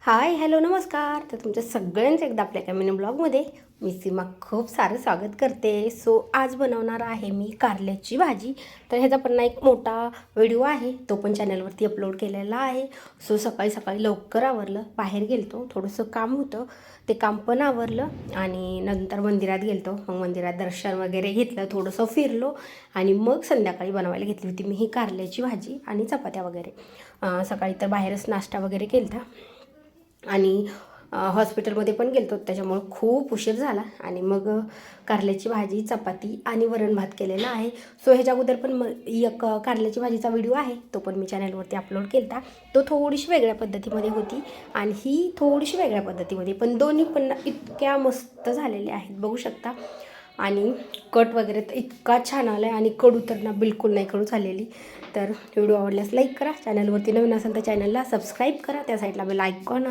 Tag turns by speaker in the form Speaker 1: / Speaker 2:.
Speaker 1: Hi hello नमस्कार. तर तुमच्या सगळ्यांचं एकदा आपल्या एका मिनी ब्लॉगमध्ये मी सीमा खूप सारं स्वागत करते. आज बनवणार आहे मी कारल्याची भाजी. तर ह्याचा पण एक मोठा व्हिडिओ आहे, तो पण चॅनलवरती अपलोड केलेला आहे. सकाळी सकाळी लवकर आवरलं, बाहेर गेलतो, थोडंसं काम होतं, ते काम पण आवरलं आणि नंतर मंदिरात गेलतो. मग मंदिरात दर्शन वगैरे घेतलं, थोडंसं फिरलो आणि मग संध्याकाळी बनवायला घेतली होती मी ही कारल्याची भाजी आणि चपात्या वगैरे. सकाळी तर बाहेरच नाश्ता वगैरे केला आणि हॉस्पिटलमध्ये पण गेलो होतो, त्याच्यामुळं खूप उशीर झाला आणि मग कारल्याची भाजी चपाती आणि वरण भात केलेला आहे. ह्याच्या अगोदर पण एक कारल्याची भाजीचा व्हिडिओ आहे, तो पण मी चॅनलवरती अपलोड केला. तो थोडीशी वेगळ्या पद्धतीमध्ये होती आणि ही थोडीशी वेगळ्या पद्धतीमध्ये, पण दोन्ही पण इतक्या मस्त झालेल्या आहेत, बघू शकता. आणि कट वगैरे तर इतका छान आला आहे आणि कडू तर ना बिलकुल नाही कडू झालेली. तर व्हिडिओ आवडल्यास लाईक करा, चॅनलवरती नवीन असेल तर चॅनलला सबस्क्राईब करा, त्या साईडला बेल आयकॉन